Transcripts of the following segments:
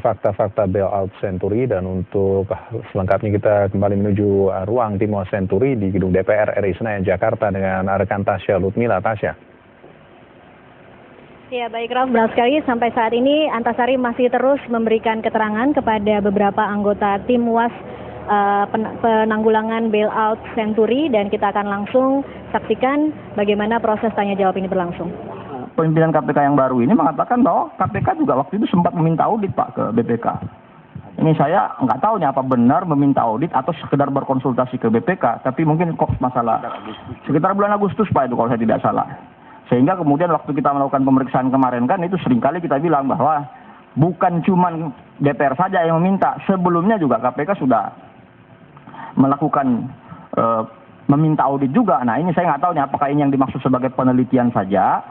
fakta-fakta bailout Senturi, dan untuk selengkapnya kita kembali menuju ruang Timo Senturi di gedung DPR RI Senayan Jakarta dengan rekan Tasya Lutmila. Tasya. Ya baik Ralf, benar sekali sampai saat ini Antasari masih terus memberikan keterangan kepada beberapa anggota tim UAS penanggulangan bailout Senturi, dan kita akan langsung saksikan bagaimana proses tanya jawab ini berlangsung. Pimpinan KPK yang baru ini mengatakan bahwa KPK juga waktu itu sempat meminta audit Pak ke BPK. Ini saya nggak tahu nih apa benar meminta audit atau sekedar berkonsultasi ke BPK, tapi mungkin kok masalah sekitar bulan Agustus Pak itu kalau saya tidak salah. Sehingga kemudian waktu kita melakukan pemeriksaan kemarin kan itu seringkali kita bilang bahwa bukan cuma DPR saja yang meminta, sebelumnya juga KPK sudah melakukan meminta audit juga. Nah ini saya nggak tahu nih apakah ini yang dimaksud sebagai penelitian saja.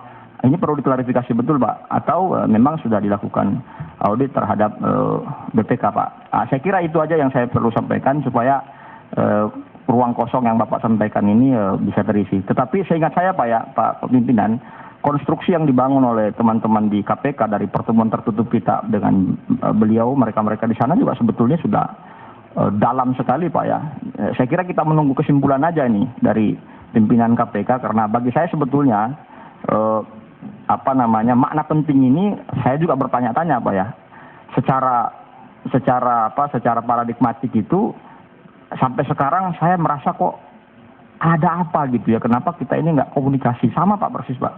Ini perlu diklarifikasi betul Pak, atau memang sudah dilakukan audit terhadap BPK Pak. Saya kira itu aja yang saya perlu sampaikan supaya ruang kosong yang Bapak sampaikan ini bisa terisi. Tetapi seingat saya Pak ya, Pak Pimpinan, konstruksi yang dibangun oleh teman-teman di KPK dari pertemuan tertutup kita dengan beliau, mereka-mereka di sana juga sebetulnya sudah dalam sekali Pak ya. Saya kira kita menunggu kesimpulan aja nih dari pimpinan KPK, karena bagi saya sebetulnya makna penting ini saya juga bertanya-tanya Pak ya. Secara paradigmatik itu sampai sekarang saya merasa kok ada apa gitu ya, kenapa kita ini nggak komunikasi sama Pak persis Pak.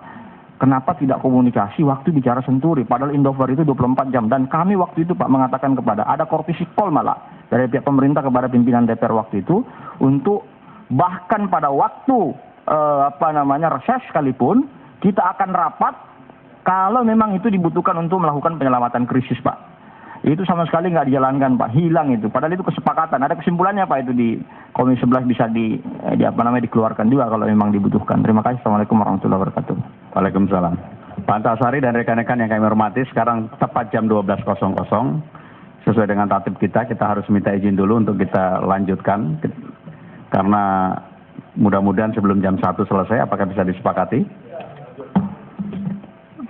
Kenapa tidak komunikasi waktu bicara Senturi, padahal Indofood itu 24 jam, dan kami waktu itu Pak mengatakan kepada ada korpisi call malah dari pihak pemerintah kepada pimpinan DPR waktu itu untuk bahkan pada waktu reses sekalipun kita akan rapat kalau memang itu dibutuhkan untuk melakukan penyelamatan krisis Pak. Itu sama sekali nggak dijalankan Pak, hilang itu. Padahal itu kesepakatan, ada kesimpulannya Pak itu di Komisi 11 bisa dikeluarkan juga kalau memang dibutuhkan. Terima kasih. Assalamualaikum warahmatullahi wabarakatuh. Waalaikumsalam. Pak Antasari dan rekan-rekan yang kami hormati, sekarang tepat jam 12.00. Sesuai dengan tatib kita harus minta izin dulu untuk kita lanjutkan. Karena mudah-mudahan sebelum jam 1 selesai, apakah bisa disepakati?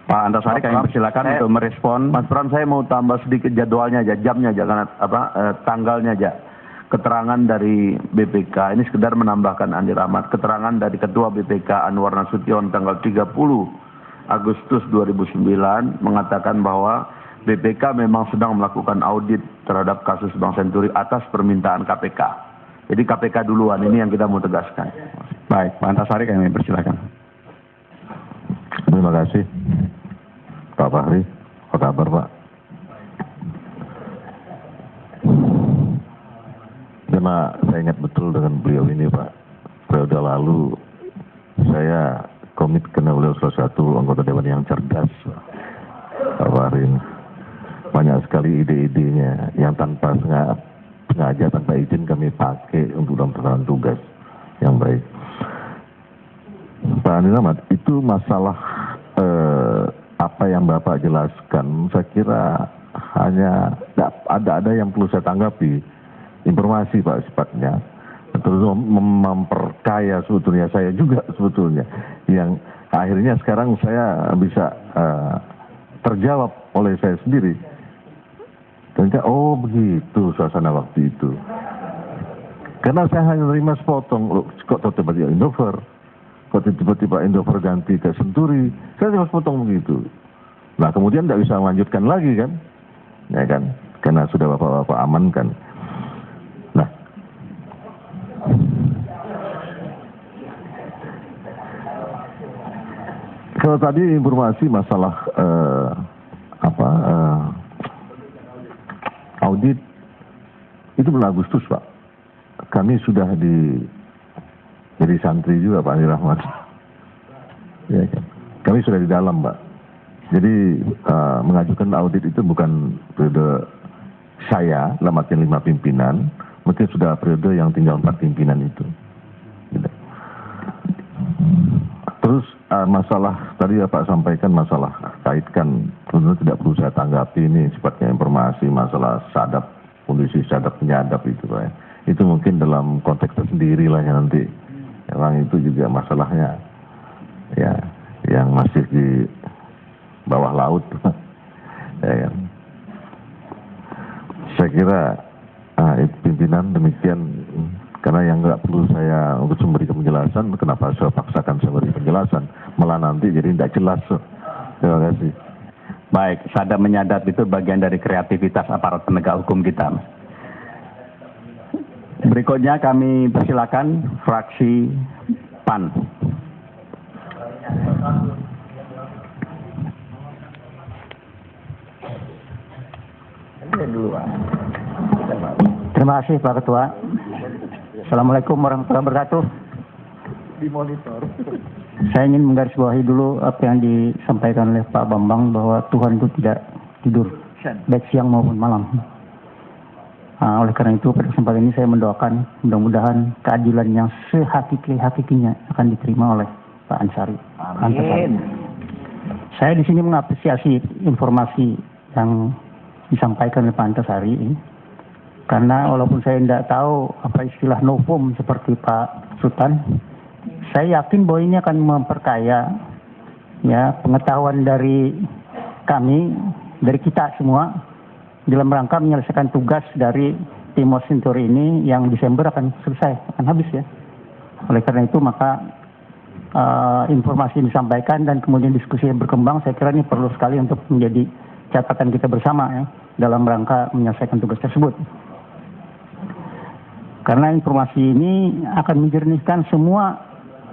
Pak Antasari kami persilakan untuk merespon. Mas Pram, saya mau tambah sedikit jadwalnya aja, jamnya aja, karena tanggalnya aja. Keterangan dari BPK ini sekedar menambahkan Andi Rahmat. Keterangan dari Ketua BPK Anwar Nasution tanggal 30 Agustus 2009 mengatakan bahwa BPK memang sedang melakukan audit terhadap kasus Bank Senturi atas permintaan KPK. Jadi KPK duluan, ini yang kita mau tegaskan. Baik, Pak Antasari kami persilakan. Terima kasih Pak Fahri. Apa kabar Pak? Karena saya ingat betul dengan beliau ini Pak, periode lalu saya komit karena beliau salah satu anggota dewan yang cerdas Pak Fahri. Banyak sekali ide-idenya yang tanpa sengaja, tanpa izin kami pakai untuk dalam pelaksanaan tugas yang baik. Pak Andi Rahmat, itu masalah apa yang Bapak jelaskan, saya kira hanya ada yang perlu saya tanggapi. Informasi Pak sifatnya, terus memperkaya sebetulnya saya juga sebetulnya, yang akhirnya sekarang saya bisa terjawab oleh saya sendiri. Ternyata oh begitu suasana waktu itu. Karena saya hanya menerima sepotong, loh, kok tiba-tiba Indofood, kok tiba-tiba Indofood ganti ke Senturi, saya cuma sepotong begitu. Nah kemudian tidak bisa melanjutkan lagi kan, ya kan, karena sudah bapak-bapak amankan. Nah, kalau tadi informasi masalah audit itu bulan Agustus Pak, kami sudah jadi santri juga Pak Andi Rahmat, ya kan? Kami sudah di dalam Pak. Jadi mengajukan audit itu bukan periode saya, dalam artian 5 pimpinan, mungkin sudah periode yang tinggal 4 pimpinan itu. Gitu. Terus masalah tadi ya Pak sampaikan masalah kaitkan, sebenarnya tidak perlu saya tanggapi, ini sifatnya informasi masalah sadap, kondisi sadap penyadap itu Pak ya. Itu mungkin dalam konteks tersendiri lah ya nanti. Memang itu juga masalahnya ya yang masih di bawah laut. Ya, kira pimpinan demikian, karena yang nggak perlu saya untuk memberi penjelasan, kenapa saya paksakan saya beri penjelasan, malah nanti jadi tidak jelas. Terima kasih. Baik, sadar menyadap itu bagian dari kreativitas aparat penegak hukum kita. Berikutnya kami persilakan fraksi PAN. Terima kasih Pak Ketua. Assalamualaikum warahmatullahi wabarakatuh. Saya ingin menggarisbawahi dulu apa yang disampaikan oleh Pak Bambang bahwa Tuhan itu tidak tidur, baik siang maupun malam. Oleh karena itu pada kesempatan ini saya mendoakan mudah-mudahan keadilan yang sehakiki-hakikinya akan diterima oleh Pak Ansari. Amin. Saya di sini mengapresiasi informasi yang disampaikan oleh Pak Antasari ini. Karena walaupun saya tidak tahu apa istilah novum seperti Pak Sultan, saya yakin bahwa ini akan memperkaya ya pengetahuan dari kami, dari kita semua dalam rangka menyelesaikan tugas dari Timor Senturi ini yang Desember akan selesai, akan habis ya. Oleh karena itu maka informasi yang disampaikan dan kemudian diskusi yang berkembang, saya kira ini perlu sekali untuk menjadi catatan kita bersama ya dalam rangka menyelesaikan tugas tersebut. Karena informasi ini akan menjernihkan semua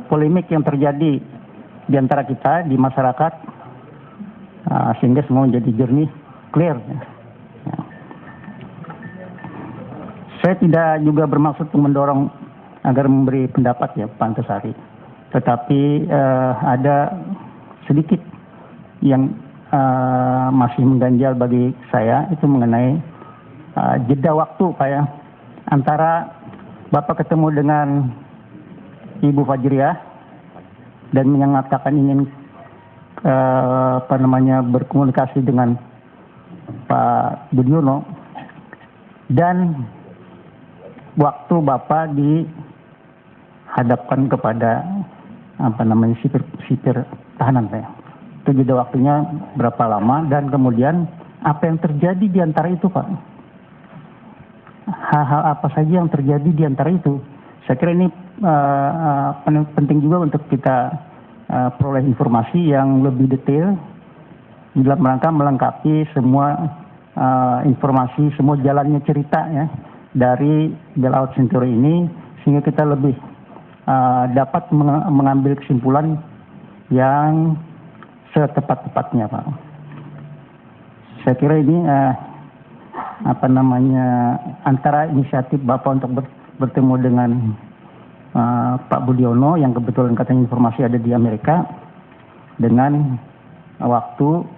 polemik yang terjadi di antara kita, di masyarakat, sehingga semua menjadi jernih, clear. Ya. Saya tidak juga bermaksud mendorong agar memberi pendapat ya Pak Antasari. Tetapi ada sedikit yang masih mengganjal bagi saya, itu mengenai jeda waktu Pak ya, antara Bapak ketemu dengan Ibu Fajriah dan menyatakan ingin berkomunikasi dengan Pak Budiono, dan waktu Bapak dihadapkan kepada sipir tahanan Pak. Itu jeda waktunya berapa lama dan kemudian apa yang terjadi di antara itu Pak? Hal-hal apa saja yang terjadi di antara itu? Saya kira ini penting juga untuk kita peroleh informasi yang lebih detail dalam rangka melengkapi semua informasi, semua jalannya cerita ya dari bailout Senturi ini, sehingga kita lebih dapat mengambil kesimpulan yang setepat-tepatnya Pak. Saya kira ini antara inisiatif Bapak untuk bertemu dengan Pak Budiono yang kebetulan katanya informasi ada di Amerika, dengan waktu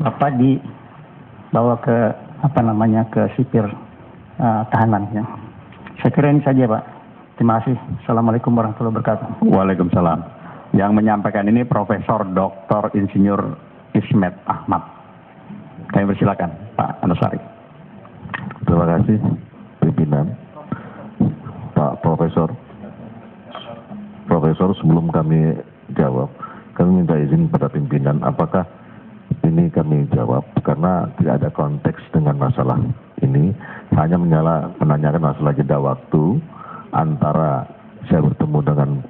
Bapak dibawa ke ke sipir tahanan ya. Saya kira ini saja Pak. Terima kasih. Assalamualaikum warahmatullahi wabarakatuh. Waalaikumsalam. Yang menyampaikan ini Profesor Dr. Insinyur Ismet Ahmad. Kami persilakan Pak Antasari. Terima kasih pimpinan. Pak Profesor, sebelum kami jawab, kami minta izin pada pimpinan, apakah ini kami jawab karena tidak ada konteks dengan masalah ini, hanya menanyakan masalah jeda waktu antara saya bertemu dengan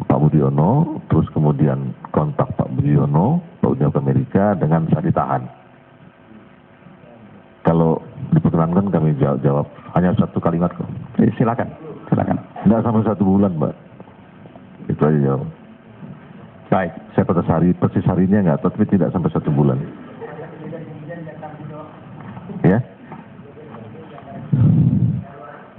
Pak Budiono, terus kemudian kontak Pak Budiono, Pak Budiono ke Amerika dengan saya ditahan. Kalau diperkenankan kami jawab hanya satu kalimat kok. Silakan. Tidak sampai 1 bulan, Mbak. Itu aja jawab. Baik. Saya persis harinya enggak, tapi tidak sampai 1 bulan. Ya.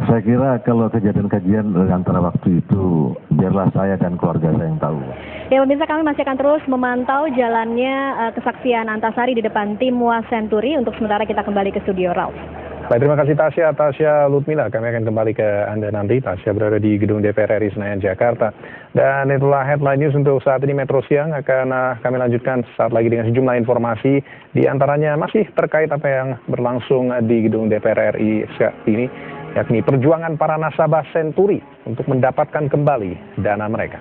Saya kira kalau kejadian-kejadian antara waktu itu, biarlah saya dan keluarga saya yang tahu. Ya pemirsa, kami masih akan terus memantau jalannya kesaksian Antasari di depan tim Was Senturi. Untuk sementara kita kembali ke studio Ralph. Baik, terima kasih Tasya Lutmila. Kami akan kembali ke Anda nanti. Tasya berada di gedung DPR RI Senayan, Jakarta. Dan itulah headline news untuk saat ini Metro Siang. Akan kami lanjutkan saat lagi dengan sejumlah informasi. Di antaranya masih terkait apa yang berlangsung di gedung DPR RI saat ini, yakni perjuangan para nasabah Senturi untuk mendapatkan kembali dana mereka.